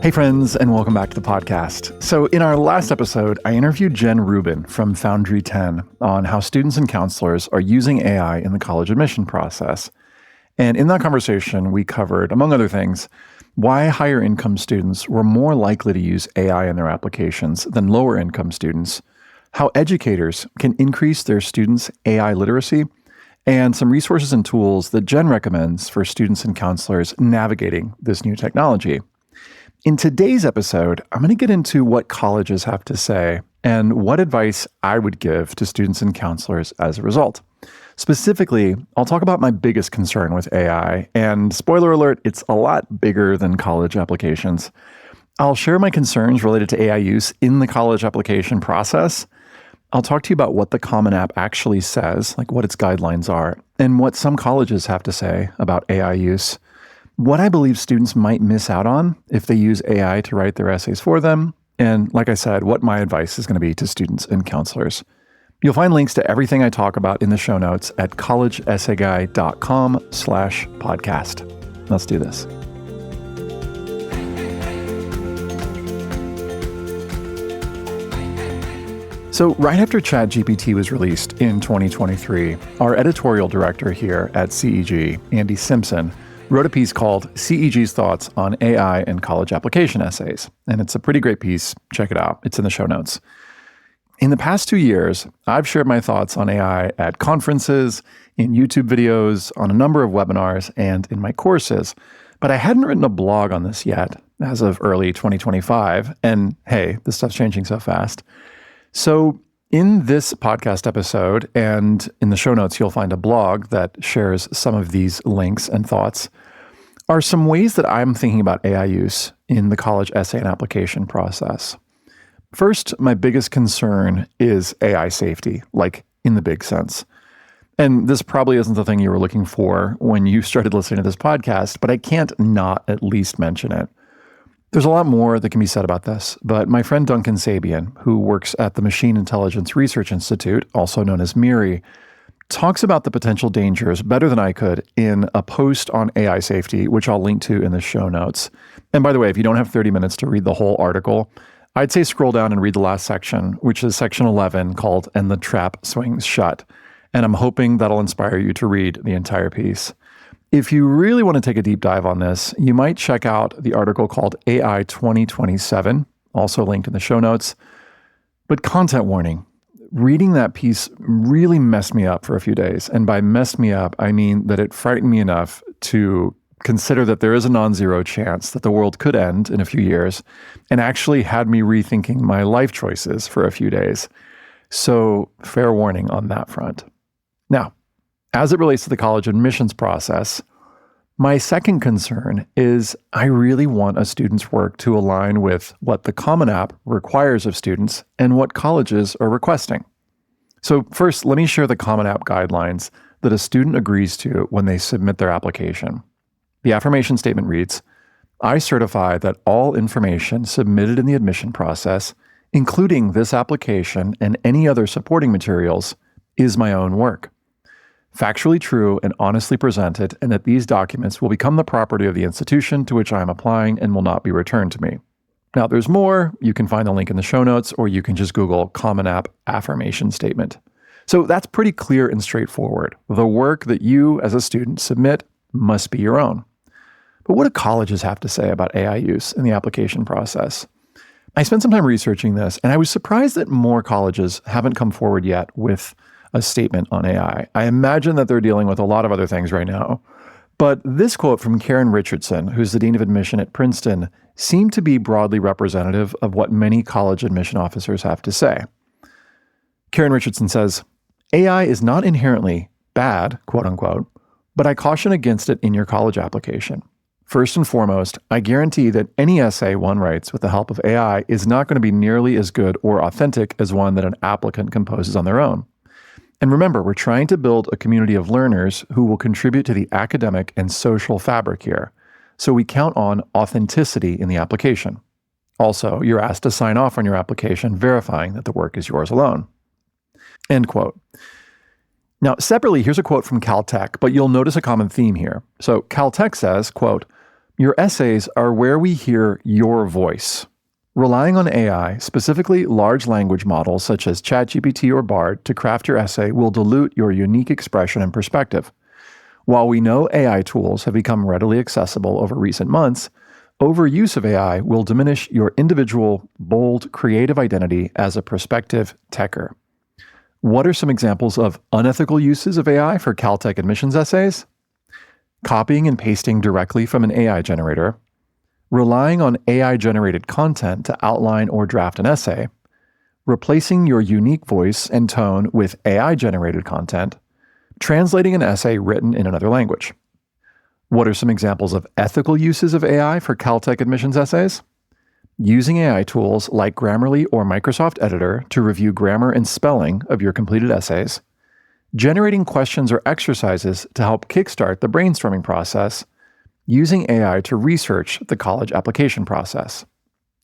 Hey friends, and welcome back to the podcast. So in our last episode, I interviewed Jen Rubin from Foundry 10 on how students and counselors are using AI in the college admission process. And in that conversation, we covered, among other things, why higher income students were more likely to use AI in their applications than lower income students, how educators can increase their students' AI literacy, and some resources and tools that Jen recommends for students and counselors navigating this new technology. In today's episode, I'm going to get into what colleges have to say and what advice I would give to students and counselors as a result. Specifically, I'll talk about my biggest concern with AI, and spoiler alert, it's a lot bigger than college applications. I'll share my concerns related to AI use in the college application process. I'll talk to you about what the Common App actually says, like what its guidelines are, and what some colleges have to say about AI use. What I believe students might miss out on if they use AI to write their essays for them, and like I said, what my advice is going to be to students and counselors. You'll find links to everything I talk about in the show notes at collegeessayguy.com/podcast. Let's do this. So right after ChatGPT was released in 2023, our editorial director here at CEG, Andy Simpson, wrote a piece called CEG's Thoughts on AI and College Application Essays. And it's a pretty great piece. Check it out. It's in the show notes. In the past 2 years, I've shared my thoughts on AI at conferences, in YouTube videos, on a number of webinars, and in my courses. But I hadn't written a blog on this yet as of early 2025. And hey, this stuff's changing so fast. So in this podcast episode and in the show notes, you'll find a blog that shares some of these links and thoughts, are some ways that I'm thinking about AI use in the college essay and application process. First, my biggest concern is AI safety, like in the big sense. And this probably isn't the thing you were looking for when you started listening to this podcast, but I can't not at least mention it. There's a lot more that can be said about this, but my friend Duncan Sabian, who works at the Machine Intelligence Research Institute, also known as MIRI, talks about the potential dangers better than I could in a post on AI safety, which I'll link to in the show notes. And by the way, if you don't have 30 minutes to read the whole article, I'd say scroll down and read the last section, which is section 11 called "And the Trap Swings Shut." And I'm hoping that'll inspire you to read the entire piece. If you really want to take a deep dive on this, you might check out the article called AI 2027, also linked in the show notes. But content warning, reading that piece really messed me up for a few days. And by messed me up, I mean that it frightened me enough to consider that there is a non-zero chance that the world could end in a few years, and actually had me rethinking my life choices for a few days. So fair warning on that front. Now, as it relates to the college admissions process, my second concern is I really want a student's work to align with what the Common App requires of students and what colleges are requesting. So first, let me share the Common App guidelines that a student agrees to when they submit their application. The affirmation statement reads, "I certify that all information submitted in the admission process, including this application and any other supporting materials, is my own work. Factually true and honestly presented, and that these documents will become the property of the institution to which I am applying and will not be returned to me." Now, there's more. You can find the link in the show notes, or you can just Google Common App affirmation statement. So that's pretty clear and straightforward. The work that you as a student submit must be your own. But what do colleges have to say about AI use in the application process? I spent some time researching this, and I was surprised that more colleges haven't come forward yet with a statement on AI. I imagine that they're dealing with a lot of other things right now. But this quote from Karen Richardson, who's the Dean of Admission at Princeton, seemed to be broadly representative of what many college admission officers have to say. Karen Richardson says, "AI is not inherently bad, quote unquote, but I caution against it in your college application. First and foremost, I guarantee that any essay one writes with the help of AI is not going to be nearly as good or authentic as one that an applicant composes on their own. And remember, we're trying to build a community of learners who will contribute to the academic and social fabric here. So we count on authenticity in the application. Also, you're asked to sign off on your application verifying that the work is yours alone." End quote. Now, separately, here's a quote from Caltech, but you'll notice a common theme here. So Caltech says, quote, Your essays are where we hear your voice. Relying on AI, specifically large language models such as ChatGPT or Bard, to craft your essay will dilute your unique expression and perspective. While we know AI tools have become readily accessible over recent months, overuse of AI will diminish your individual, bold, creative identity as a prospective techer. What are some examples of unethical uses of AI for Caltech admissions essays? Copying and pasting directly from an AI generator, relying on AI-generated content to outline or draft an essay, replacing your unique voice and tone with AI-generated content, translating an essay written in another language. What are some examples of ethical uses of AI for Caltech admissions essays? Using AI tools like Grammarly or Microsoft Editor to review grammar and spelling of your completed essays, generating questions or exercises to help kickstart the brainstorming process, using AI to research the college application process.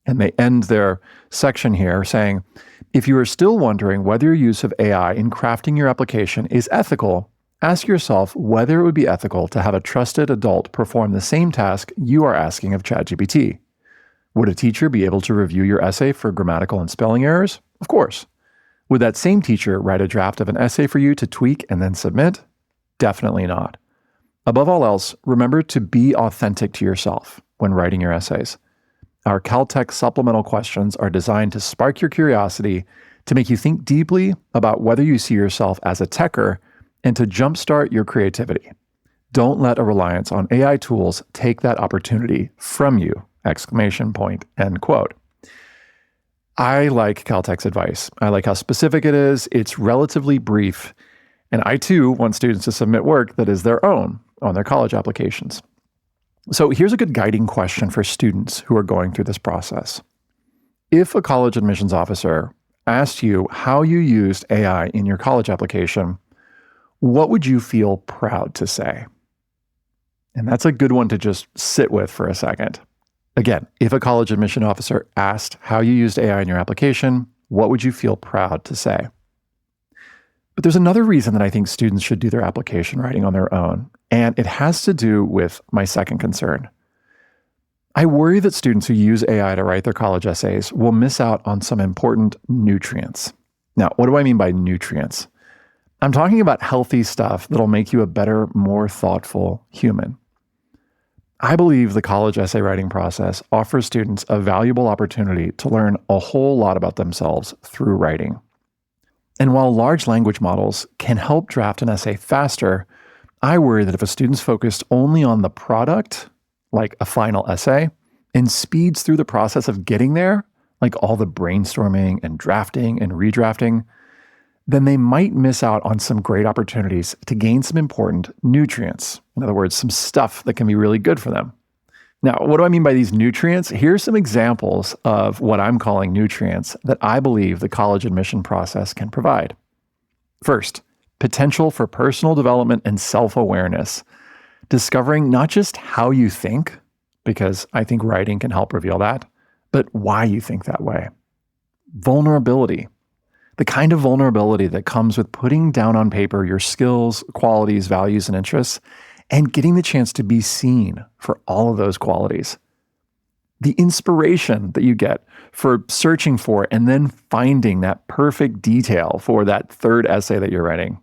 And they end their section here saying, if you are still wondering whether your use of AI in crafting your application is ethical, ask yourself whether it would be ethical to have a trusted adult perform the same task you are asking of ChatGPT. Would a teacher be able to review your essay for grammatical and spelling errors? Of course. Would that same teacher write a draft of an essay for you to tweak and then submit? Definitely not. Above all else, remember to be authentic to yourself when writing your essays. Our Caltech supplemental questions are designed to spark your curiosity, to make you think deeply about whether you see yourself as a techer, and to jumpstart your creativity. Don't let a reliance on AI tools take that opportunity from you! End quote. I like Caltech's advice. I like how specific it is. It's relatively brief. And I too want students to submit work that is their own on their college applications. So here's a good guiding question for students who are going through this process. If a college admissions officer asked you how you used AI in your college application, what would you feel proud to say? And that's a good one to just sit with for a second. Again, if a college admission officer asked how you used AI in your application, what would you feel proud to say? But there's another reason that I think students should do their application writing on their own, and it has to do with my second concern. I worry that students who use AI to write their college essays will miss out on some important nutrients. Now, what do I mean by nutrients? I'm talking about healthy stuff that'll make you a better, more thoughtful human. I believe the college essay writing process offers students a valuable opportunity to learn a whole lot about themselves through writing. And while large language models can help draft an essay faster, I worry that if a student's focused only on the product, like a final essay, and speeds through the process of getting there, like all the brainstorming and drafting and redrafting, then they might miss out on some great opportunities to gain some important nutrients. In other words, some stuff that can be really good for them. Now, what do I mean by these nutrients? Here's some examples of what I'm calling nutrients that I believe the college admission process can provide. First, potential for personal development and self-awareness. Discovering not just how you think, because I think writing can help reveal that, but why you think that way. Vulnerability. The kind of vulnerability that comes with putting down on paper your skills, qualities, values, and interests, and getting the chance to be seen for all of those qualities. The inspiration that you get for searching for and then finding that perfect detail for that third essay that you're writing.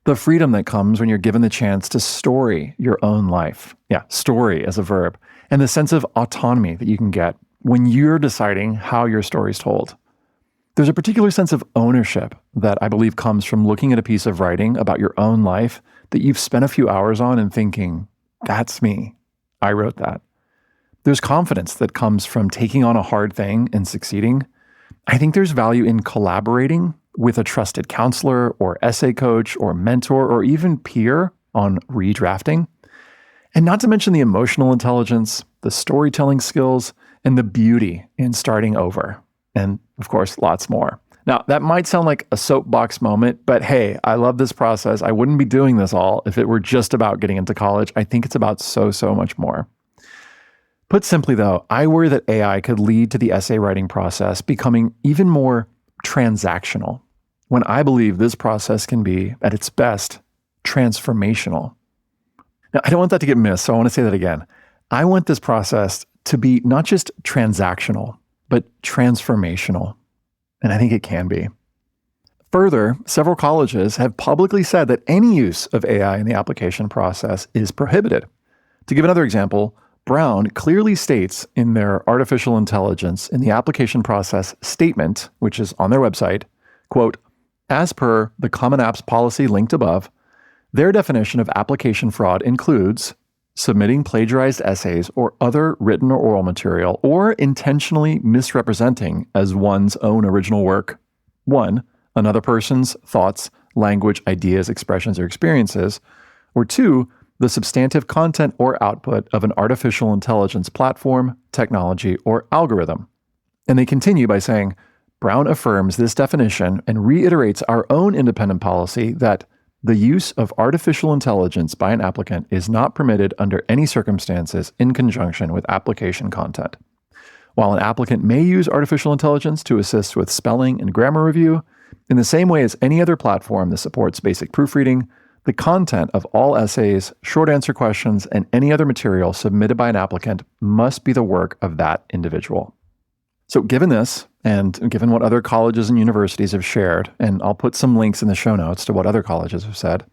The freedom that comes when you're given the chance to story your own life. Yeah, story as a verb. And the sense of autonomy that you can get when you're deciding how your story's told. There's a particular sense of ownership that I believe comes from looking at a piece of writing about your own life that you've spent a few hours on and thinking, that's me. I wrote that. There's confidence that comes from taking on a hard thing and succeeding. I think there's value in collaborating with a trusted counselor or essay coach or mentor or even peer on redrafting. And not to mention the emotional intelligence, the storytelling skills, and the beauty in starting over. And of course, lots more. Now, that might sound like a soapbox moment, but hey, I love this process. I wouldn't be doing this all if it were just about getting into college. I think it's about so much more. Put simply though, I worry that AI could lead to the essay writing process becoming even more transactional, when I believe this process can be, at its best, transformational. Now, I don't want that to get missed, so I want to say that again. I want this process to be not just transactional, but transformational. And I think it can be. Further, several colleges have publicly said that any use of AI in the application process is prohibited. To give another example, Brown clearly states in their artificial intelligence in the application process statement, which is on their website, quote, as per the Common Apps policy linked above, their definition of application fraud includes submitting plagiarized essays or other written or oral material or intentionally misrepresenting as one's own original work, 1, another person's thoughts, language, ideas, expressions, or experiences, or 2, the substantive content or output of an artificial intelligence platform, technology, or algorithm. And they continue by saying, Brown affirms this definition and reiterates our own independent policy that the use of artificial intelligence by an applicant is not permitted under any circumstances in conjunction with application content. While an applicant may use artificial intelligence to assist with spelling and grammar review, in the same way as any other platform that supports basic proofreading, the content of all essays, short answer questions, and any other material submitted by an applicant must be the work of that individual. So given this, and given what other colleges and universities have shared, and I'll put some links in the show notes to what other colleges have said,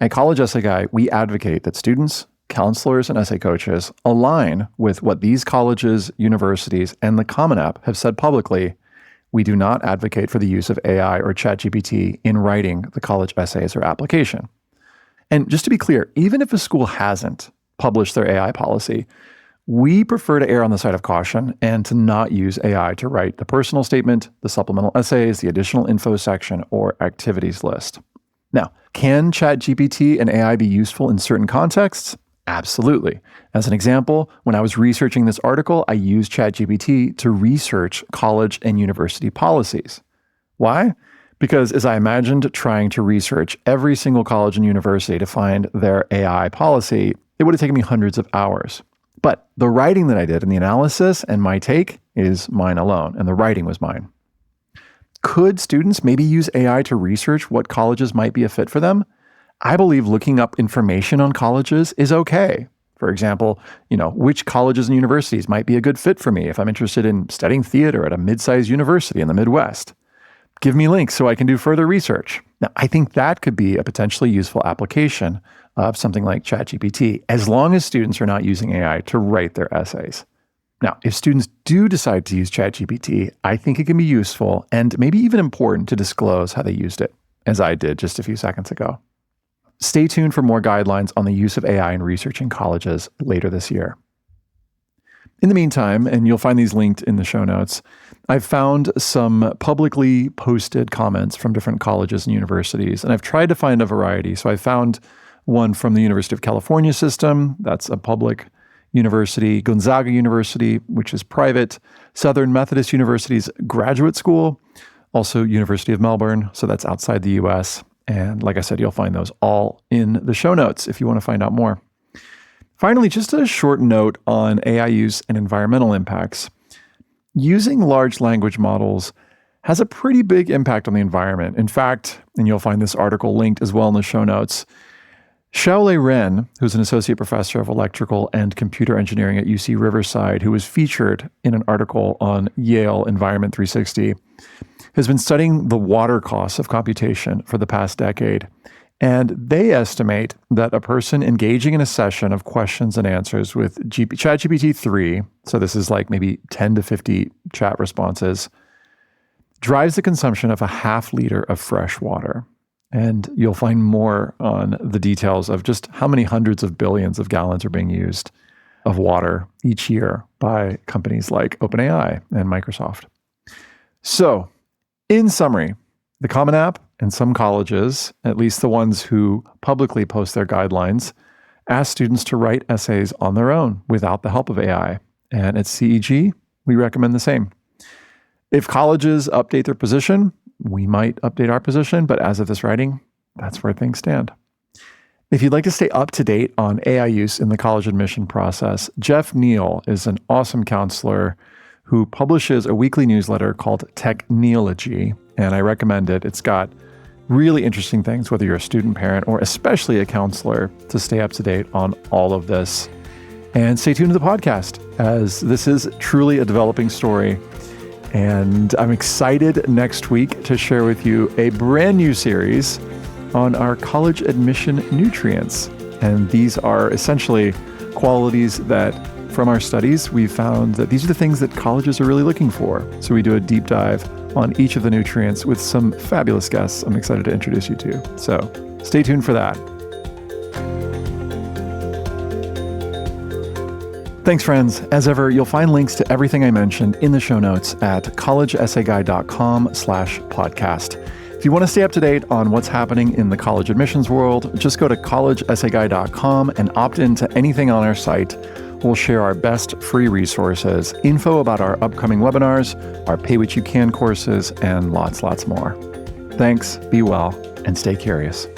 at College Essay Guy, we advocate that students, counselors, and essay coaches align with what these colleges, universities, and the Common App have said publicly. We do not advocate for the use of AI or ChatGPT in writing the college essays or application. And just to be clear, even if a school hasn't published their AI policy, we prefer to err on the side of caution and to not use AI to write the personal statement, the supplemental essays, the additional info section, or activities list. Now, can ChatGPT and AI be useful in certain contexts? Absolutely. As an example, when I was researching this article, I used ChatGPT to research college and university policies. Why? Because as I imagined trying to research every single college and university to find their AI policy, it would have taken me hundreds of hours. But the writing that I did and the analysis and my take is mine alone, and the writing was mine. Could students maybe use AI to research what colleges might be a fit for them? I believe looking up information on colleges is okay. For example, which colleges and universities might be a good fit for me if I'm interested in studying theater at a mid-sized university in the Midwest. Give me links so I can do further research. Now, I think that could be a potentially useful application of something like ChatGPT, as long as students are not using AI to write their essays. Now, if students do decide to use ChatGPT, I think it can be useful and maybe even important to disclose how they used it, as I did just a few seconds ago. Stay tuned for more guidelines on the use of AI in researching colleges later this year. In the meantime, and you'll find these linked in the show notes, I've found some publicly posted comments from different colleges and universities, and I've tried to find a variety. So I found one from the University of California system, that's a public university, Gonzaga University, which is private, Southern Methodist University's graduate school, also University of Melbourne, so that's outside the US. And like I said, you'll find those all in the show notes if you want to find out more. Finally, just a short note on AI use and environmental impacts. Using large language models has a pretty big impact on the environment. In fact, and you'll find this article linked as well in the show notes, Xiaolei Ren, who's an associate professor of electrical and computer engineering at UC Riverside, who was featured in an article on Yale Environment 360, has been studying the water costs of computation for the past decade. And they estimate that a person engaging in a session of questions and answers with ChatGPT 3, so this is like maybe 10 to 50 chat responses, drives the consumption of a half liter of fresh water. And you'll find more on the details of just how many hundreds of billions of gallons are being used of water each year by companies like OpenAI and Microsoft. So, in summary, the Common App and some colleges, at least the ones who publicly post their guidelines, ask students to write essays on their own without the help of AI. And at CEG, we recommend the same. If colleges update their position, we might update our position, but as of this writing, that's where things stand. If you'd like to stay up to date on AI use in the college admission process, Jeff Neal is an awesome counselor who publishes a weekly newsletter called Technology, and I recommend it. It's got really interesting things, whether you're a student, parent, or especially a counselor, to stay up to date on all of this. And stay tuned to the podcast, as this is truly a developing story. And I'm excited next week to share with you a brand new series on our college admission nutrients. And these are essentially qualities that, from our studies, we've found that these are the things that colleges are really looking for. So we do a deep dive on each of the nutrients with some fabulous guests I'm excited to introduce you to. So stay tuned for that. Thanks, friends. As ever, you'll find links to everything I mentioned in the show notes at collegeessayguide.com/podcast. If you want to stay up to date on what's happening in the college admissions world, just go to collegeessayguide.com and opt into anything on our site. We'll share our best free resources, info about our upcoming webinars, our Pay What You Can courses, and lots more. Thanks, be well, and stay curious.